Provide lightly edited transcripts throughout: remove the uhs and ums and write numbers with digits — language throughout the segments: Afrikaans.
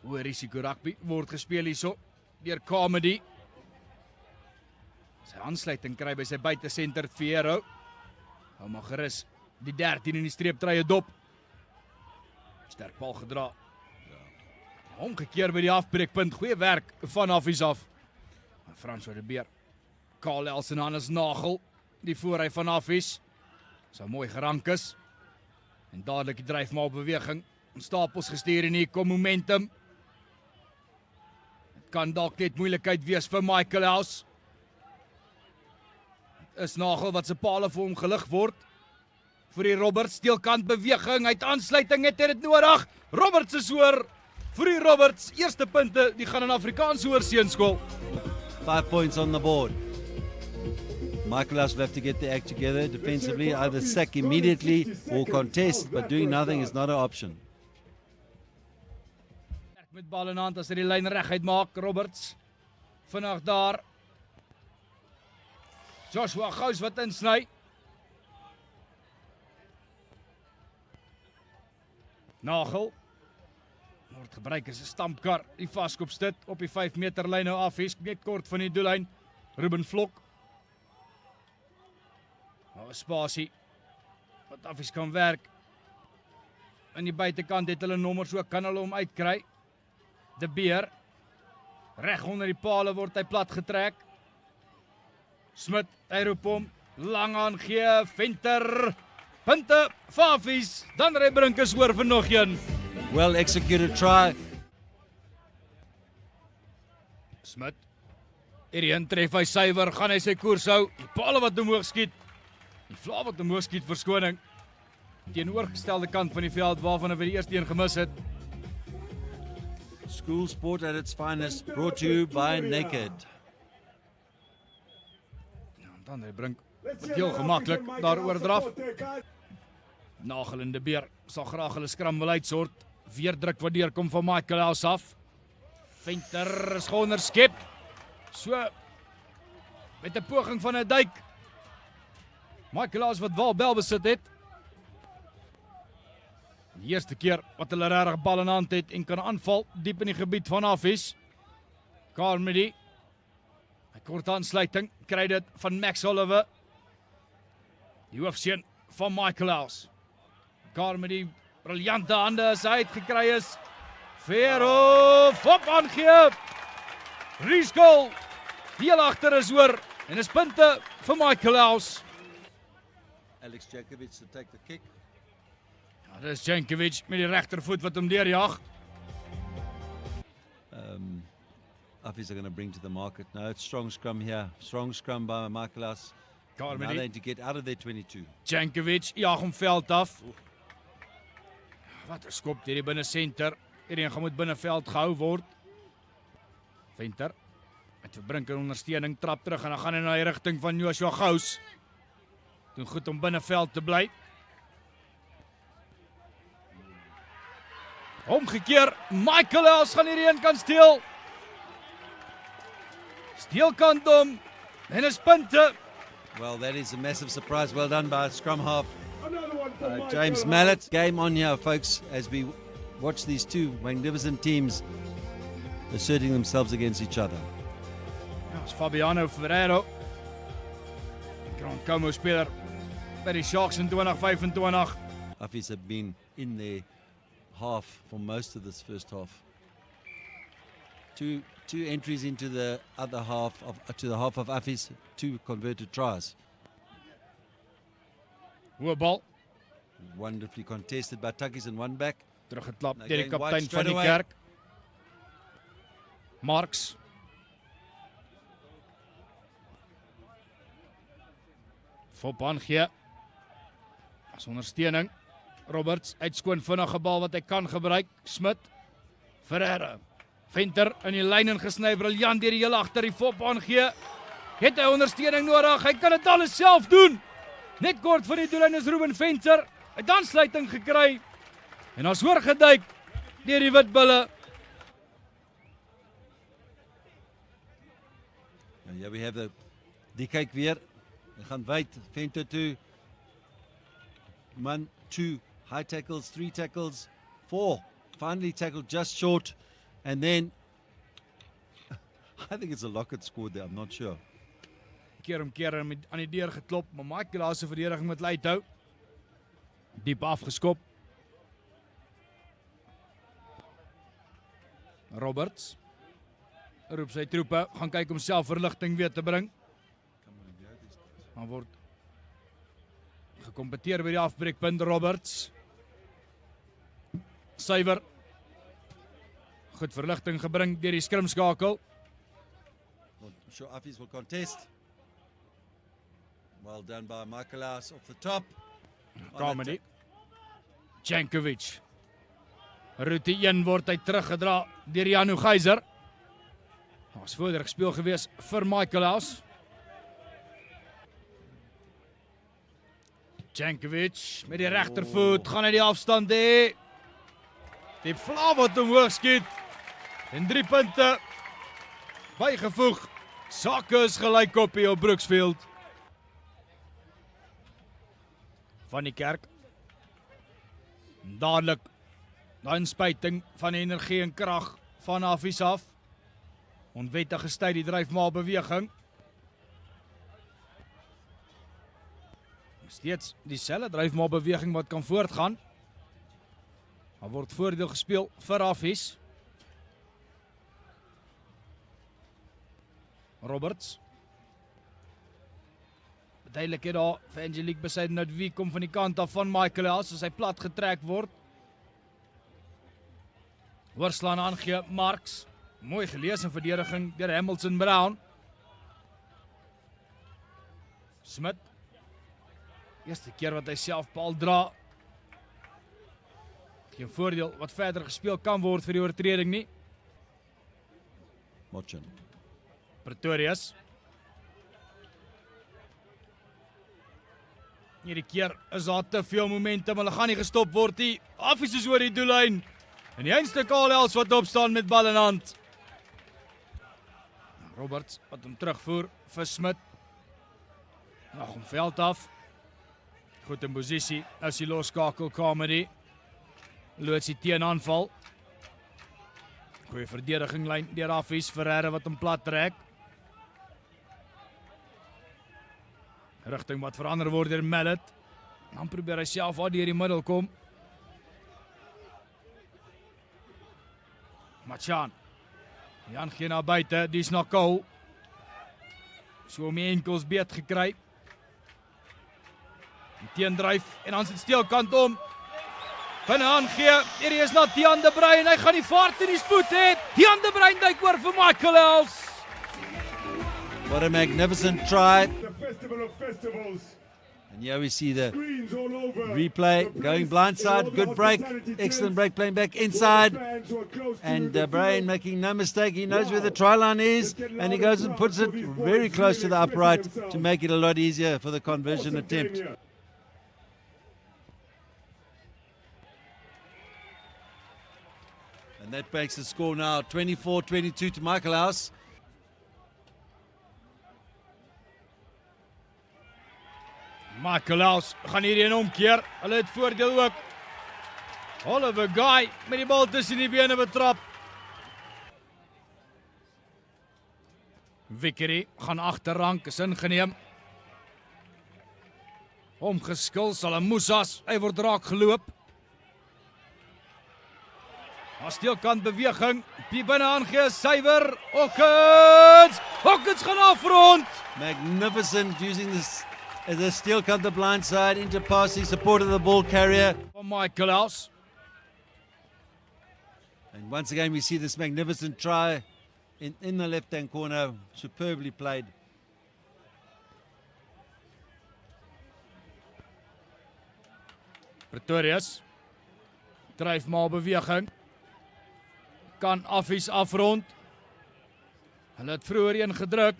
Hoë risiko rugby word gespeel hierso deur Comedy. Sy aansluiting kry by sy buitesenter Fiero. Hou maar gerus die 13 in die streeptreie dop. Sterk bal gedra. Omgekeer by die afbreekpunt. Goeie werk van Affies af. François de Beer. Karl Elsen Hannes Nagel. Die voorry van Affies. So mooi gerank is. En dadelik die dryf maar op beweging. Stapels gestuur en hier kom momentum. Het kan dalk net moeilikheid wees vir Michael House. Het is Nagel wat se paal vir hom gelig word. Vir die Roberts, steelkant beweging, hy het aansluiting, het dit nodig. Roberts is oor. Vir die Roberts, eerste punte, die gaan in Afrikaans hoor seunskool. 5 points on the board. Michael House will have to get the act together defensively, either sack immediately or contest, but doing nothing is not an option. Met bal in hand as hy die lyn reguit maak, Roberts. Vinnig daar. Joshua Gous wat insny. Nagel. Word gebruik as 'n stampkar. Die vaskop sit op die 5 meter lyn nou af. Hy's net kort van die doellyn. Ruben Vlok. Nou 'n spasie wat Affies kan werk. Aan die buitekant het hulle nommers ook, kan hulle hom uitkry. De Beer. Reg onder die pale word hy plat getrek. Smit, hy roep hom. Lang aangee, Venter. Punte, Affies. Dan ry Brinkes oor vir nog een. Well executed try. Smit. Hierdie tref hy suiwer, gaan hy sy koers hou. Die pale wat omhoog skiet. Die vla wat omhoog skiet, verskoning. Teenoorgestelde kant van die veld waarvan hy die eerste een gemis het. School sport at its finest, brought to you by Naked. Ja, dan hy Brink heel gemaklik daar oordraf. Nagel en de Beer sal graag hulle skram wil uitsort. Weer druk wat deurkom van Michael House af. Venter is geonderskep. So met 'n poging van 'n duik. Michael House wat wel bel besit het. Die eerste keer wat hulle regtig bal in hand het en kan aanval diep in die gebied van Affies. Carmody. 'n Kort aansluiting, kry dit van Max Oliver. Die hoofseun van Michael House. Carmody, briljante hande as hy uitgekry is. Vero, fop aangee. Riesgoal, heel agter is oor. En is punte vir Michael House. Alex Jankovic to take the kick. Ja, dit is Jankovic met die regtervoet wat hom deurjag. Affies are going to bring to the market. No, it's strong scrum here. Strong scrum by Michael House. Now they Carmody, need to get out of their 22. Jankovic jag hom veld af. Wat 'n skop deur die binne senter. Hierdie gaan moet binneveld gehou word. Venter met verbrinker ondersteuning, trap terug en dan gaan hy na die rigting van Joshua Gous. Doen goed om binneveld te bly. Omgekeer, Michael House gaan hierdie een kan steel. Steelkant om en is punte. Well, that is a massive surprise. Well done by scrum half. James Mallet. Game on here, folks, as we watch these two magnificent teams asserting themselves against each other. Ja, is Fabiano Ferreiro. Grand Como speler by die Sharks in 2025. Affies have been in their half for most of this first half. Two entries into the other half of to the half of Affies, 2 converted tries. Hoë bal, Wonderfully contested by Tuckies and one back. teruggeklap Nou, deur die going wide kaptein van straight die away. kerk. Marks. Fop aangee. As ondersteuning. Roberts uitskoon vinnige bal wat hy kan gebruik. Smit. Ferreira. Venter in die lyn ingesny, briljant deur die heel agter die fop aangee. Het hy ondersteuning nodig? Hy kan dit alles self doen. Net kort van die doellyn is Ruben Venter. Hy het aansluiting gekry. En as oorgeduik deur die witbulle. And here we have die kyk weer. Hy gaan wyd, Venter toe. 1, 2, high tackles, 3 tackles, 4. Finally tackled just short And then, I think it's a Lockett scored there, I'm not sure. Keer om keer aan die deur geklop, maar Michael se verdediging met lei hou. Diep afgeskop. Roberts roep sy troepe, gaan kyk om self verligting weer te bring. Maar word gekompeteer by die afbreekpunt. Roberts suiwer. Goed verligting gebring deur die skrimskakel. I'm sure Affies will contest. Well done by Michaelaus off the top. Comedy. Jankovic. Route 1 word hy teruggedra deur Janu Geyser. Was voorder gespeel gewees vir Michaelaus. Jankovic met die regtervoet gaan hy die afstand hê. Die vla wat omhoog skiet. En 3 punte bygevoeg. Sake is gelyk op hier op Brooksfield. Van die Kerk. Dadelik daai inspuiting van die energie en krag van Affies af. Onwettige styl die dryf maar beweging. Steeds dieselfde dryf maar beweging wat kan voortgaan. Daar word voordeel gespeel vir Affies. Roberts. Duidelik het daar vir Angelique Besaidnout wie kom van die kant af van Michaelaus as hy plat getrek word. Oorslaan aangee Marks. Mooi gelees in verdediging deur Hamilton Brown. Smit. Eerste keer wat hy self bal dra. Geen voordeel wat verder gespeel kan word vir die oortreding nie. Mochin. Pretorius. Hierdie keer is daar te veel momentum, hulle gaan nie gestop word nie. Affies is oor die doellyn. En die eindste Karels wat opstaan met bal in hand. Roberts wat hom terugvoer vir Smit. Hom veld af. Goed in posisie as die loskakel Comedy. Loods die teenaanval. Goeie verdediging lyn deur Affies, Ferreira wat hom plat trek. Rigting wat verander word deur Mallet. Dan probeer hy self waar deur die middel kom. Machan. Jan gee na buite, dis na Cole. So om die enkels beet gekry. Die teendryf en dan sit steelkant om. Binne aangee, hierdie is na Tiaan de Bruin, hy gaan die vaart en die spoed hê. Tiaan de Bruin duik oor vir Michaelaus. What a magnificent try. The festival of festivals. And here we see the Screens all over. replay, going blindside, good break, excellent break, playing back inside, and Brian making no mistake, he knows where the try line is, and he goes and puts it very close to the upright to make it a lot easier for the conversion attempt. And that makes the score now 24-22 to Michaelaus. Michaelaus gaan hierdie een omkeer. Hulle het voordeel ook. Oliver Guy met die bal tussen die bene betrap. Vickery gaan agterrank, is ingeneem. Omgeskil sal 'n Musas, hy word raak geloop. Steelkant beweging, die binne aangee, suiwer. Hawkins gaan afrond. Magnificent using this as a steel cut the blind side into passing support of the ball carrier. Van Michaelaus. And once again we see this magnificent try in the left hand corner, superbly played. Pretorius dryf maar beweging. Kan Affies afrond. Hulle het vroeër een gedruk.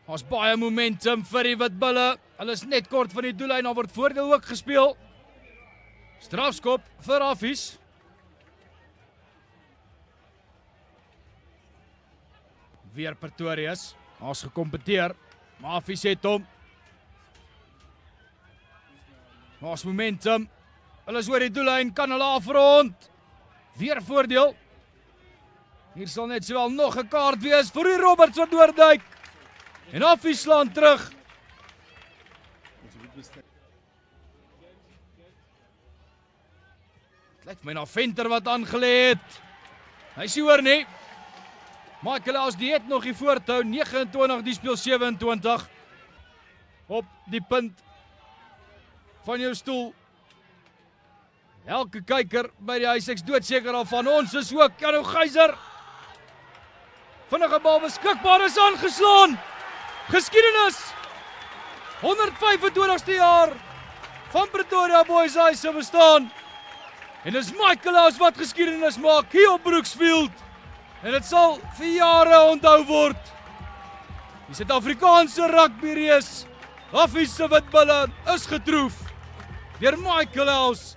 Daar's baie momentum vir die Witbulle. Hulle is net kort van die doellyn, daar word voordeel ook gespeel. Strafskop vir Affies. Weer Pretorius. Daar's gekompeteer, maar Affies het hom. Daar's momentum. Hulle is oor die doellyn, kan hulle afrond. Weer voordeel. Hier sal net sowel nog 'n kaart wees vir die Roberts wat oorduik. En Affie slaan terug. Dit lyk vir my na Venter wat aangelê het. Hy sê hoor nie. Michael die het nog die voortou, 29, die speel 27. Op die punt van jou stoel. Elke kyker by die huis ek's doodseker daarvan. Ons is ook Jano Geyser. Vinnige bal beskikbaar is aangeslaan. Geskiedenis. 125ste jaar van Pretoria Boys High se bestaan. En dis Michael wat geskiedenis maak hier op Brooksfield. En dit sal vir jare onthou word. Die Suid-Afrikaanse rugbyreus, Affie se witbulle, is getroof deur Michael House.